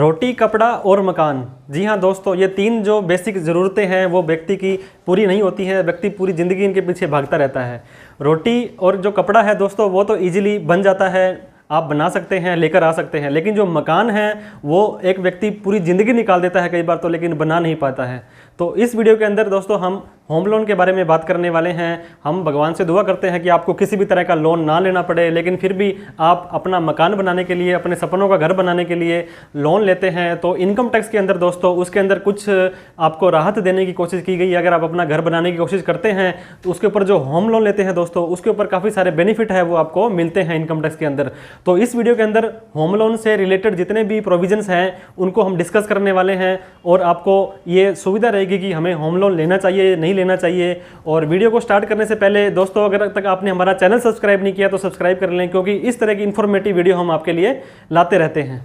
रोटी, कपड़ा और मकान। जी हाँ दोस्तों, ये तीन जो बेसिक ज़रूरतें हैं वो व्यक्ति की पूरी नहीं होती हैं। व्यक्ति पूरी ज़िंदगी इनके पीछे भागता रहता है। रोटी और जो कपड़ा है दोस्तों वो तो इजीली बन जाता है, आप बना सकते हैं, लेकर आ सकते हैं। लेकिन जो मकान है वो एक व्यक्ति पूरी ज़िंदगी निकाल देता है कई बार तो, लेकिन बना नहीं पाता है। तो इस वीडियो के अंदर दोस्तों हम होम लोन के बारे में बात करने वाले हैं। हम भगवान से दुआ करते हैं कि आपको किसी भी तरह का लोन ना लेना पड़े, लेकिन फिर भी आप अपना मकान बनाने के लिए, अपने सपनों का घर बनाने के लिए लोन लेते हैं। तो इनकम टैक्स के अंदर दोस्तों उसके अंदर कुछ आपको राहत देने की कोशिश की गई है। अगर आप अपना घर बनाने की कोशिश करते हैं तो उसके ऊपर जो होम लोन लेते हैं दोस्तों उसके ऊपर काफ़ी सारे बेनिफिट है वो आपको मिलते हैं इनकम टैक्स के अंदर। तो इस वीडियो के अंदर होम लोन से रिलेटेड जितने भी प्रोविजंस हैं उनको हम डिस्कस करने वाले हैं, और आपको ये सुविधा रहेगी कि हमें होम लोन लेना चाहिए नहीं लेना चाहिए। और वीडियो को स्टार्ट करने से पहले दोस्तों, अगर तक आपने हमारा चैनल सब्सक्राइब नहीं किया तो सब्सक्राइब कर लें, क्योंकि इस तरह की इंफॉर्मेटिव वीडियो हम आपके लिए लाते रहते हैं।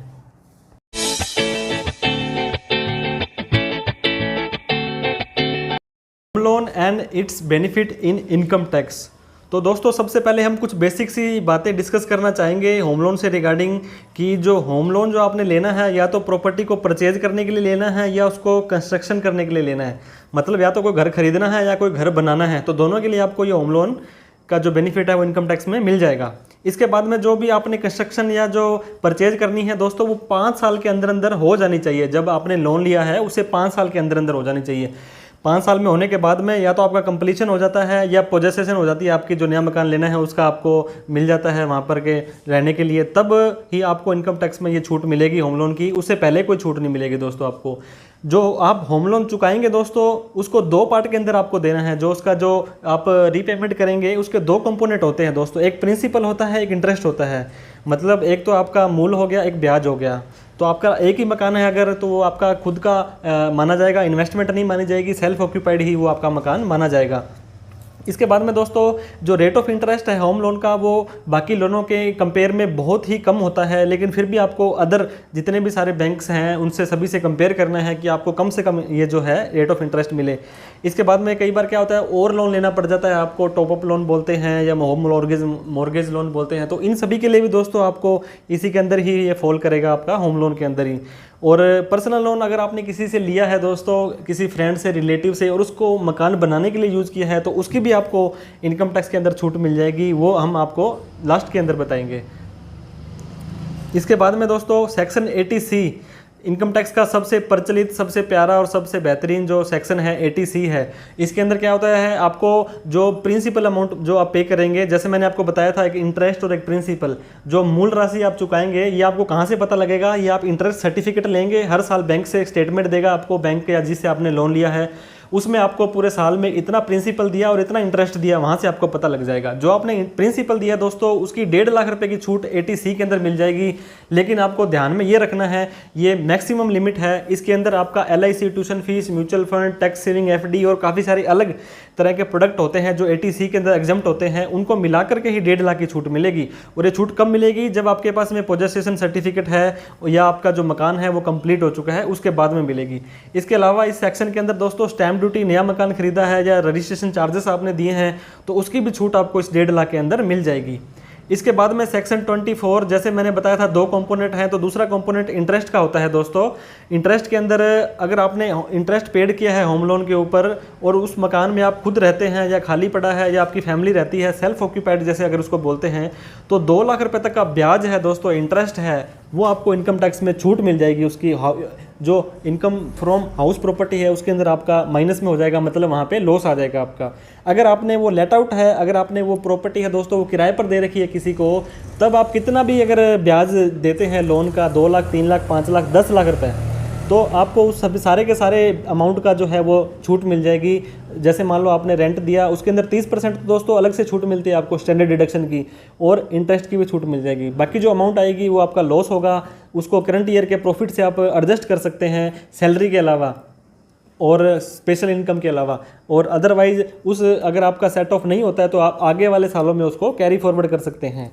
Home loan and it's benefit in income tax. तो दोस्तों सबसे पहले हम कुछ बेसिक सी बातें डिस्कस करना चाहेंगे होम लोन से रिगार्डिंग, कि जो होम लोन जो आपने लेना है या तो प्रॉपर्टी को परचेज करने के लिए लेना है या उसको कंस्ट्रक्शन करने के लिए लेना है। मतलब या तो कोई घर खरीदना है या कोई घर बनाना है, तो दोनों के लिए आपको ये होम लोन का जो बेनिफिट है वो इनकम टैक्स में मिल जाएगा। इसके बाद में जो भी आपने कंस्ट्रक्शन या जो परचेज करनी है दोस्तों वो 5 साल के अंदर अंदर हो जानी चाहिए। जब आपने लोन लिया है उसे 5 साल के अंदर अंदर हो जानी चाहिए। 5 साल में होने के बाद में या तो आपका कंप्लीशन हो जाता है या पोजेसेशन हो जाती है, आपकी जो नया मकान लेना है उसका आपको मिल जाता है वहाँ पर के रहने के लिए, तब ही आपको इनकम टैक्स में ये छूट मिलेगी होम लोन की। उससे पहले कोई छूट नहीं मिलेगी दोस्तों आपको। जो आप होम लोन चुकाएंगे दोस्तों उसको 2 पार्ट के अंदर आपको देना है। जो उसका जो आप रीपेमेंट करेंगे उसके 2 कंपोनेंट होते हैं दोस्तों, एक प्रिंसिपल होता है, एक इंटरेस्ट होता है। मतलब एक तो आपका मूल हो गया, एक ब्याज हो गया। तो आपका एक ही मकान है अगर, तो वो आपका खुद का माना जाएगा, इन्वेस्टमेंट नहीं मानी जाएगी, सेल्फ ऑक्यूपाइड ही वो आपका मकान माना जाएगा। इसके बाद में दोस्तों जो रेट ऑफ इंटरेस्ट है होम लोन का वो बाकी लोनों के कंपेयर में बहुत ही कम होता है, लेकिन फिर भी आपको अदर जितने भी सारे बैंक्स हैं उनसे सभी से कंपेयर करना है कि आपको कम से कम ये जो है रेट ऑफ इंटरेस्ट मिले। इसके बाद में कई बार क्या होता है और लोन लेना पड़ जाता है आपको, टॉप अप लोन बोलते हैं या होम मॉर्गेज लोन बोलते हैं। तो इन सभी के लिए भी दोस्तों आपको इसी के अंदर ही ये फॉल करेगा, आपका होम लोन के अंदर ही। और पर्सनल लोन अगर आपने किसी से लिया है दोस्तों, किसी फ्रेंड से, रिलेटिव से, और उसको मकान बनाने के लिए यूज़ किया है, तो उसकी भी आपको इनकम टैक्स के अंदर छूट मिल जाएगी। वो हम आपको लास्ट के अंदर बताएंगे। इसके बाद में दोस्तों सेक्शन 80C इनकम टैक्स का सबसे प्रचलित, सबसे प्यारा और सबसे बेहतरीन जो सेक्शन है 80C है। इसके अंदर क्या होता है, आपको जो प्रिंसिपल अमाउंट जो आप पे करेंगे, जैसे मैंने आपको बताया था एक इंटरेस्ट और एक प्रिंसिपल, जो मूल राशि आप चुकाएंगे ये आपको कहाँ से पता लगेगा, ये आप इंटरेस्ट सर्टिफिकेट लेंगे, हर साल बैंक से एक स्टेटमेंट देगा आपको, बैंक या जिससे आपने लोन लिया है उसमें आपको पूरे साल में इतना प्रिंसिपल दिया और इतना इंटरेस्ट दिया, वहाँ से आपको पता लग जाएगा। जो आपने प्रिंसिपल दिया दोस्तों उसकी 1.5 लाख रुपए की छूट 80C के अंदर मिल जाएगी। लेकिन आपको ध्यान में ये रखना है ये मैक्सिमम लिमिट है। इसके अंदर आपका LIC, tuition fees, mutual fund, tax saving, FD और काफ़ी सारे अलग तरह के प्रोडक्ट होते हैं जो 80C के अंदर एग्जम्प्ट होते हैं, उनको मिला करके ही 1.5 लाख की छूट मिलेगी। और ये छूट कब मिलेगी, जब आपके पास में पोजेसेशन सर्टिफिकेट है या आपका जो मकान है वो कंप्लीट हो चुका है, उसके बाद में मिलेगी। इसके अलावा इस सेक्शन के अंदर दोस्तों स्टैम्प ड्यूटी, नया मकान खरीदा है या रजिस्ट्रेशन चार्जेस आपने दिए हैं तो उसकी भी छूट आपको इस 1.5 लाख के अंदर मिल जाएगी। इसके बाद में सेक्शन 24, जैसे मैंने बताया था 2 कंपोनेंट हैं, तो दूसरा कंपोनेंट इंटरेस्ट का होता है दोस्तों। इंटरेस्ट के अंदर अगर आपने इंटरेस्ट पेड किया है होम लोन के ऊपर और उस मकान में आप खुद रहते हैं या खाली पड़ा है या आपकी फैमिली रहती है, सेल्फ ऑक्यूपाइड जैसे अगर उसको बोलते हैं, तो 2 लाख रुपए तक का ब्याज है दोस्तों, इंटरेस्ट है, वो आपको इनकम टैक्स में छूट मिल जाएगी। उसकी जो इनकम फ्रॉम हाउस प्रॉपर्टी है उसके अंदर आपका माइनस में हो जाएगा, मतलब वहाँ पे लॉस आ जाएगा आपका। अगर आपने वो लेट आउट है, अगर आपने वो प्रॉपर्टी है दोस्तों वो किराए पर दे रखी है किसी को, तब आप कितना भी अगर ब्याज देते हैं लोन का 2 लाख, 3 लाख, 5 लाख, 10 लाख रुपए, तो आपको उस सब सारे के सारे अमाउंट का जो है वो छूट मिल जाएगी। जैसे मान लो आपने रेंट दिया, उसके अंदर 30% दोस्तों अलग से छूट मिलती है आपको स्टैंडर्ड डिडक्शन की, और इंटरेस्ट की भी छूट मिल जाएगी। बाकी जो अमाउंट आएगी वो आपका लॉस होगा, उसको करंट ईयर के प्रॉफिट से आप एडजस्ट कर सकते हैं, सैलरी के अलावा और स्पेशल इनकम के अलावा। और अदरवाइज उस अगर आपका सेट ऑफ नहीं होता है तो आप आगे वाले सालों में उसको कैरी फॉरवर्ड कर सकते हैं।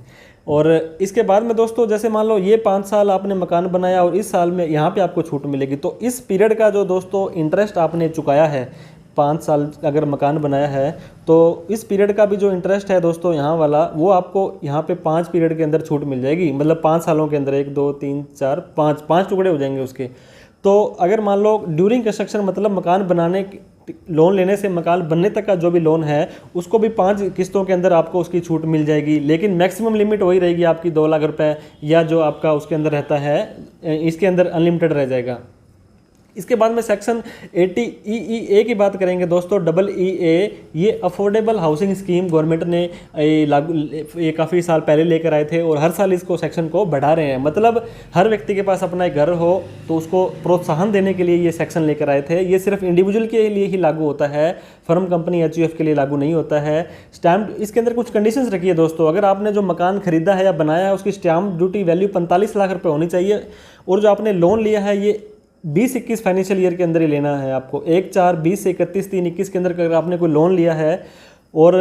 और इसके बाद में दोस्तों जैसे मान लो ये 5 साल आपने मकान बनाया और इस साल में यहाँ पे आपको छूट मिलेगी, तो इस पीरियड का जो दोस्तों इंटरेस्ट आपने चुकाया है 5 साल अगर मकान बनाया है तो इस पीरियड का भी जो इंटरेस्ट है दोस्तों यहाँ वाला, वो आपको यहाँ पे 5 पीरियड के अंदर छूट मिल जाएगी। मतलब 5 सालों के अंदर 1 2 3 4 5 टुकड़े हो जाएंगे उसके। तो अगर मान लो ड्यूरिंग कंस्ट्रक्शन, मतलब मकान बनाने लोन लेने से मकान बनने तक का जो भी लोन है उसको भी 5 किस्तों के अंदर आपको उसकी छूट मिल जाएगी। लेकिन मैक्सिमम लिमिट वही रहेगी आपकी 2 लाख रुपए, या जो आपका उसके अंदर रहता है इसके अंदर अनलिमिटेड रह जाएगा। इसके बाद में सेक्शन 80EE की बात करेंगे दोस्तों। EE ये अफोर्डेबल हाउसिंग स्कीम गवर्नमेंट ने लागू ये काफ़ी साल पहले लेकर आए थे और हर साल इसको सेक्शन को बढ़ा रहे हैं। मतलब हर व्यक्ति के पास अपना एक घर हो तो उसको प्रोत्साहन देने के लिए ये सेक्शन लेकर आए थे। ये सिर्फ इंडिविजुअल के लिए ही लागू होता है, फर्म, कंपनी, HUF के लिए लागू नहीं होता है। स्टैम्प, इसके अंदर कुछ कंडीशंस रखी है दोस्तों। अगर आपने जो मकान खरीदा है या बनाया है उसकी स्टैम्प ड्यूटी वैल्यू 45 लाख रुपये होनी चाहिए, और जो आपने लोन लिया है ये 20-21 फाइनेंशियल ईयर के अंदर ही लेना है आपको। 1/4/20 से 31/3/21 के अंदर अगर आपने कोई लोन लिया है, और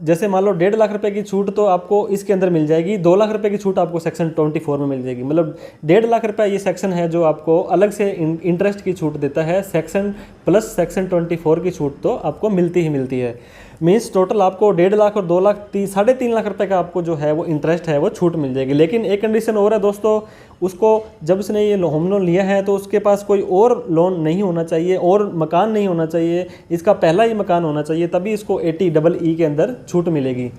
जैसे मान लो 1.5 लाख रुपए की छूट तो आपको इसके अंदर मिल जाएगी, 2 लाख रुपए की छूट आपको सेक्शन 24 में मिल जाएगी। मतलब 1.5 लाख रुपए ये सेक्शन है जो आपको अलग से इंटरेस्ट की छूट देता है। सेक्शन प्लस सेक्शन 24 की छूट तो आपको मिलती ही मिलती है। मीन्स टोटल आपको 1.5 लाख और 2 लाख 3.5 लाख रुपए का आपको जो है वो इंटरेस्ट है वो छूट मिल जाएगी। लेकिन एक कंडीशन और है दोस्तों, उसको जब उसने ये होम लोन लिया है तो उसके पास कोई और लोन नहीं होना चाहिए और मकान नहीं होना चाहिए, इसका पहला ही मकान होना चाहिए, तभी इसको 80EE के अंदर छूट मिलेगी।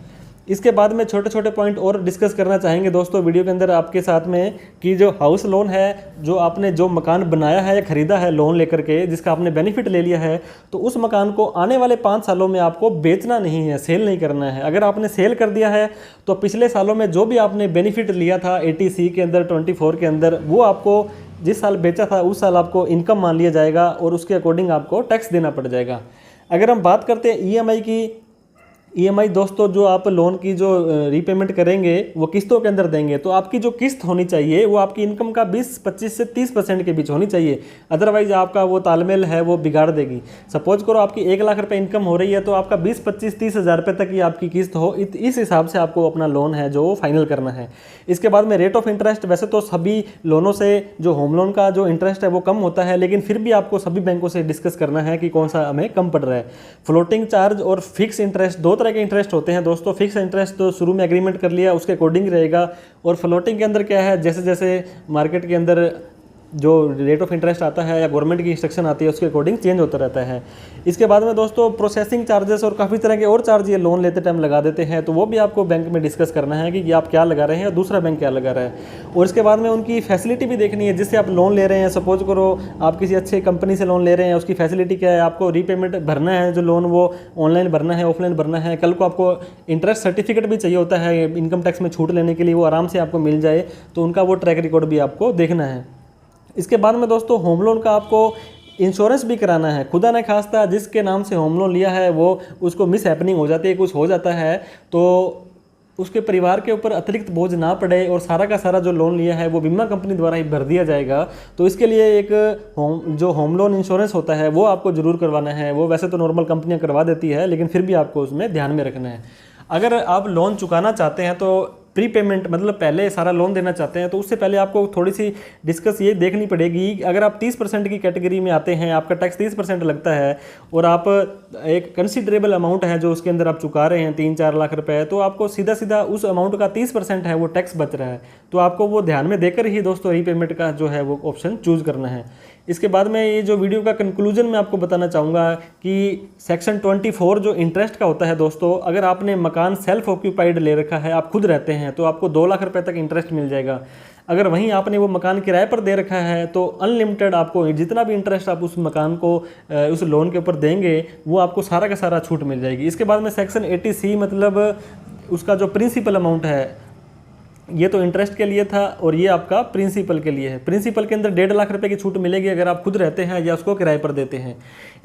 इसके बाद में छोटे छोटे पॉइंट और डिस्कस करना चाहेंगे दोस्तों वीडियो के अंदर आपके साथ में, कि जो हाउस लोन है, जो आपने जो मकान बनाया है या खरीदा है लोन लेकर के, जिसका आपने बेनिफिट ले लिया है, तो उस मकान को आने वाले 5 सालों में आपको बेचना नहीं है, सेल नहीं करना है। अगर आपने सेल कर दिया है तो पिछले सालों में जो भी आपने बेनिफिट लिया था 80C के अंदर, 24 के अंदर, वो आपको जिस साल बेचा था उस साल आपको इनकम मान लिया जाएगा और उसके अकॉर्डिंग आपको टैक्स देना पड़ जाएगा। अगर हम बात करते हैं EMI की, EMI दोस्तों जो आप लोन की जो रीपेमेंट करेंगे वो किस्तों के अंदर देंगे, तो आपकी जो किस्त होनी चाहिए वो आपकी इनकम का 20-25 से 30% के बीच होनी चाहिए। अदरवाइज आपका वो तालमेल है वो बिगाड़ देगी। सपोज करो आपकी 1 लाख रुपए इनकम हो रही है तो आपका 20-25-30 हज़ार रुपये तक ही आपकी किस्त हो, इस हिसाब से आपको अपना लोन है जो फाइनल करना है। इसके बाद में रेट ऑफ इंटरेस्ट, वैसे तो सभी लोनों से जो होम लोन का जो इंटरेस्ट है वो कम होता है, लेकिन फिर भी आपको सभी बैंकों से डिस्कस करना है कि कौन सा हमें कम पड़ रहा है। फ्लोटिंग चार्ज और फिक्स इंटरेस्ट, 2 तरह के इंटरेस्ट होते हैं दोस्तों। फिक्स इंटरेस्ट तो शुरू में एग्रीमेंट कर लिया उसके अकॉर्डिंग रहेगा, और फ्लोटिंग के अंदर क्या है, जैसे जैसे मार्केट के अंदर जो रेट ऑफ इंटरेस्ट आता है या गवर्नमेंट की इंस्ट्रक्शन आती है उसके अकॉर्डिंग चेंज होता रहता है। इसके बाद में दोस्तों प्रोसेसिंग चार्जेस और काफ़ी तरह के और चार्ज ये लोन लेते टाइम लगा देते हैं, तो वो भी आपको बैंक में डिस्कस करना है कि आप क्या लगा रहे हैं और दूसरा बैंक क्या लगा रहा है। और इसके बाद में उनकी फैसिलिटी भी देखनी है जिससे आप लोन ले रहे हैं। सपोज करो आप किसी अच्छे कंपनी से लोन ले रहे हैं, उसकी फैसिलिटी क्या है, आपको रीपेमेंट भरना है जो लोन वो ऑनलाइन भरना है, ऑफलाइन भरना है, कल को आपको इंटरेस्ट सर्टिफिकेट भी चाहिए होता है इनकम टैक्स में छूट लेने के लिए, वो आराम से आपको मिल जाए, तो उनका वो ट्रैक रिकॉर्ड भी आपको देखना है। इसके बाद में दोस्तों होम लोन का आपको इंश्योरेंस भी कराना है। खुदा न खास्ता जिसके नाम से होम लोन लिया है वो उसको मिस हैपनिंग हो जाती है, कुछ हो जाता है, तो उसके परिवार के ऊपर अतिरिक्त बोझ ना पड़े और सारा का सारा जो लोन लिया है वो बीमा कंपनी द्वारा ही भर दिया जाएगा। तो इसके लिए एक होम लोन इंश्योरेंस होता है वो आपको ज़रूर करवाना है। वो वैसे तो नॉर्मल कंपनियां करवा देती है, लेकिन फिर भी आपको उसमें ध्यान में रखना है। अगर आप लोन चुकाना चाहते हैं तो प्री पेमेंट, मतलब पहले सारा लोन देना चाहते हैं, तो उससे पहले आपको थोड़ी सी डिस्कस ये देखनी पड़ेगी। अगर आप 30% की कैटेगरी में आते हैं, आपका टैक्स 30% लगता है और आप एक कंसिडरेबल अमाउंट है जो उसके अंदर आप चुका रहे हैं 3-4 लाख रुपए, तो आपको सीधा सीधा उस अमाउंट का 30% है वो टैक्स बच रहा है। तो आपको वो ध्यान में देकर ही दोस्तों रीपेमेंट का जो है वो ऑप्शन चूज़ करना है। इसके बाद में ये जो वीडियो का कंक्लूजन मैं आपको बताना चाहूँगा कि सेक्शन 24 जो इंटरेस्ट का होता है दोस्तों, अगर आपने मकान सेल्फ ऑक्यूपाइड ले रखा है, आप खुद रहते हैं, तो आपको 2 लाख रुपए तक इंटरेस्ट मिल जाएगा। अगर वहीं आपने वो मकान किराए पर दे रखा है तो अनलिमिटेड आपको जितना भी इंटरेस्ट आप उस मकान को उस लोन के ऊपर देंगे वो आपको सारा का सारा छूट मिल जाएगी। इसके बाद में सेक्शन 80C, मतलब उसका जो प्रिंसिपल अमाउंट है, ये तो इंटरेस्ट के लिए था और ये आपका प्रिंसिपल के लिए है। प्रिंसिपल के अंदर 1.5 लाख रुपए की छूट मिलेगी अगर आप खुद रहते हैं या उसको किराए पर देते हैं।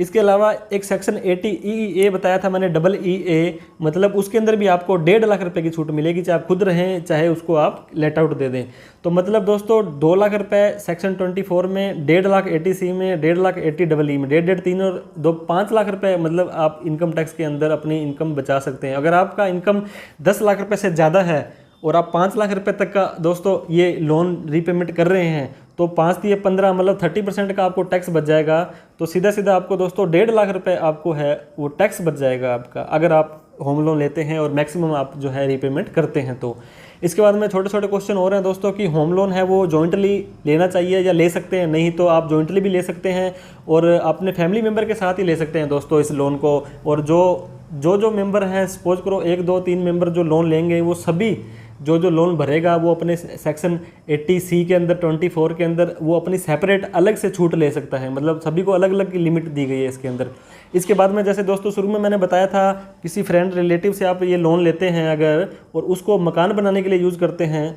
इसके अलावा एक सेक्शन 80EE बताया था मैंने, EE, मतलब उसके अंदर भी आपको 1.5 लाख रुपए की छूट मिलेगी, चाहे आप खुद रहें चाहे उसको आप लेट आउट दे दें। तो मतलब दोस्तों 2 लाख रुपए सेक्शन 24 में, 1.5 लाख 80C में, 1.5 लाख 80EE में, 1.5 3 और 2 5 लाख रुपए, मतलब आप इनकम टैक्स के अंदर अपनी इनकम बचा सकते हैं। अगर आपका इनकम 10 लाख रुपए से ज़्यादा है और आप 5 लाख रुपए तक का दोस्तों ये लोन रीपेमेंट कर रहे हैं, तो 5 दिए 15 मतलब 30% का आपको टैक्स बच जाएगा। तो सीधा सीधा आपको दोस्तों 1.5 लाख रुपए आपको है वो टैक्स बच जाएगा आपका, अगर आप होम लोन लेते हैं और मैक्सिमम आप जो है रीपेमेंट करते हैं तो। इसके बाद में छोटे छोटे क्वेश्चन हो रहे हैं दोस्तों कि होम लोन है वो जॉइंटली लेना चाहिए या ले सकते हैं, नहीं तो आप जॉइंटली भी ले सकते हैं और अपने फैमिली मेम्बर के साथ ही ले सकते हैं दोस्तों इस लोन को। और जो मेंबर हैं, सपोज करो 1 2 3 मेंबर जो लोन लेंगे वो सभी जो लोन भरेगा वो अपने सेक्शन 80C के अंदर 24 के अंदर वो अपनी सेपरेट अलग से छूट ले सकता है, मतलब सभी को अलग अलग की लिमिट दी गई है इसके अंदर। इसके बाद में जैसे दोस्तों शुरू में मैंने बताया था, किसी फ्रेंड रिलेटिव से आप ये लोन लेते हैं अगर और उसको मकान बनाने के लिए यूज़ करते हैं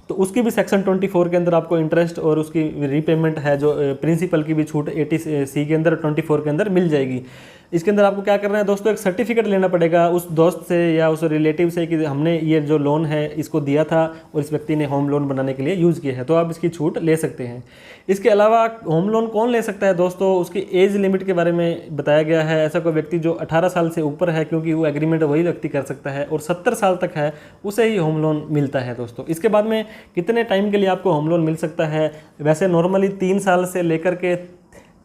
तो उसकी भी सेक्शन 24 के अंदर आपको इंटरेस्ट और उसकी रीपेमेंट है जो प्रिंसिपल की भी छूट 80C के अंदर 24 के अंदर मिल जाएगी। इसके अंदर आपको क्या करना है दोस्तों, एक सर्टिफिकेट लेना पड़ेगा उस दोस्त से या उस रिलेटिव से कि हमने ये जो लोन है इसको दिया था और इस व्यक्ति ने होम लोन बनाने के लिए यूज़ किया है, तो आप इसकी छूट ले सकते हैं। इसके अलावा होम लोन कौन ले सकता है दोस्तों, उसकी एज लिमिट के बारे में बताया गया है। ऐसा कोई व्यक्ति जो 18 साल से ऊपर है, क्योंकि वो एग्रीमेंट वही व्यक्ति कर सकता है, और 70 साल तक है उसे ही होम लोन मिलता है दोस्तों। इसके बाद में कितने टाइम के लिए आपको होम लोन मिल सकता है, वैसे नॉर्मली 3 साल से लेकर के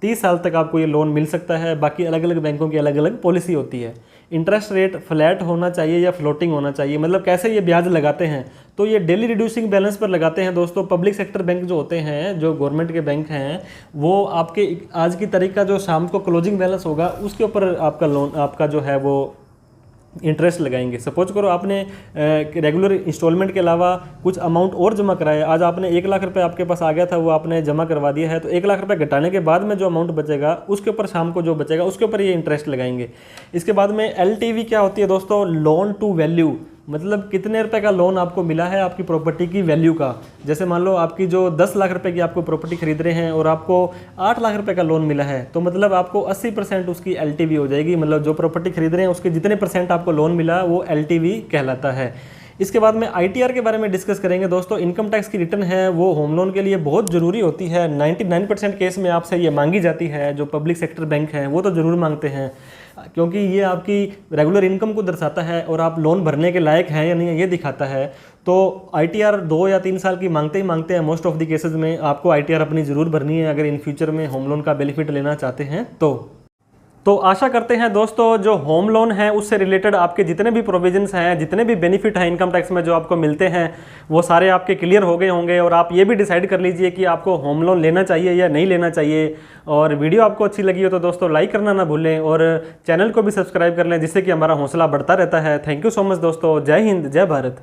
30 साल तक आपको ये लोन मिल सकता है। बाकी अलग अलग बैंकों की अलग अलग पॉलिसी होती है। इंटरेस्ट रेट फ्लैट होना चाहिए या फ्लोटिंग होना चाहिए, मतलब कैसे ये ब्याज लगाते हैं, तो ये डेली रिड्यूसिंग बैलेंस पर लगाते हैं दोस्तों। पब्लिक सेक्टर बैंक जो होते हैं, जो गवर्नमेंट के बैंक हैं, वो आपके आज की तारीख का जो शाम को क्लोजिंग बैलेंस होगा उसके ऊपर आपका लोन आपका जो है वो इंटरेस्ट लगाएंगे। सपोज करो आपने रेगुलर इंस्टॉलमेंट के अलावा कुछ अमाउंट और जमा कराया, आज आपने 1 लाख रुपए आपके पास आ गया था, वो आपने जमा करवा दिया है, तो 1 लाख रुपए घटाने के बाद में जो अमाउंट बचेगा उसके ऊपर शाम को जो बचेगा उसके ऊपर ये इंटरेस्ट लगाएंगे। इसके बाद में LTV क्या होती है दोस्तों, लोन टू वैल्यू, मतलब कितने रुपए का लोन आपको मिला है आपकी प्रॉपर्टी की वैल्यू का। जैसे मान लो आपकी जो 10 लाख रुपए की आपको प्रॉपर्टी खरीद रहे हैं और आपको 8 लाख रुपए का लोन मिला है, तो मतलब आपको 80% उसकी LTV हो जाएगी, मतलब जो प्रॉपर्टी खरीद रहे हैं उसके जितने % आपको लोन मिला वो LTV कहलाता है। इसके बाद में ITR के बारे में डिस्कस करेंगे दोस्तों। इनकम टैक्स की रिटर्न है वो होम लोन के लिए बहुत ज़रूरी होती है। 99% केस में आपसे ये मांगी जाती है। जो पब्लिक सेक्टर बैंक हैं वो तो ज़रूर मांगते हैं, क्योंकि ये आपकी रेगुलर इनकम को दर्शाता है और आप लोन भरने के लायक हैं या नहीं ये दिखाता है। तो ITR 2 या 3 साल की मांगते ही मांगते हैं मोस्ट ऑफ द केसेस में। आपको ITR अपनी ज़रूर भरनी है अगर इन फ्यूचर में होम लोन का बेनिफिट लेना चाहते हैं तो आशा करते हैं दोस्तों जो होम लोन है उससे रिलेटेड आपके जितने भी प्रोविजंस हैं, जितने भी बेनिफिट हैं इनकम टैक्स में जो आपको मिलते हैं, वो सारे आपके क्लियर हो गए होंगे और आप ये भी डिसाइड कर लीजिए कि आपको होम लोन लेना चाहिए या नहीं लेना चाहिए। और वीडियो आपको अच्छी लगी हो तो दोस्तों लाइक करना ना भूलें और चैनल को भी सब्सक्राइब कर लें, जिससे कि हमारा हौसला बढ़ता रहता है। थैंक यू सो मच दोस्तों। जय हिंद, जय भारत।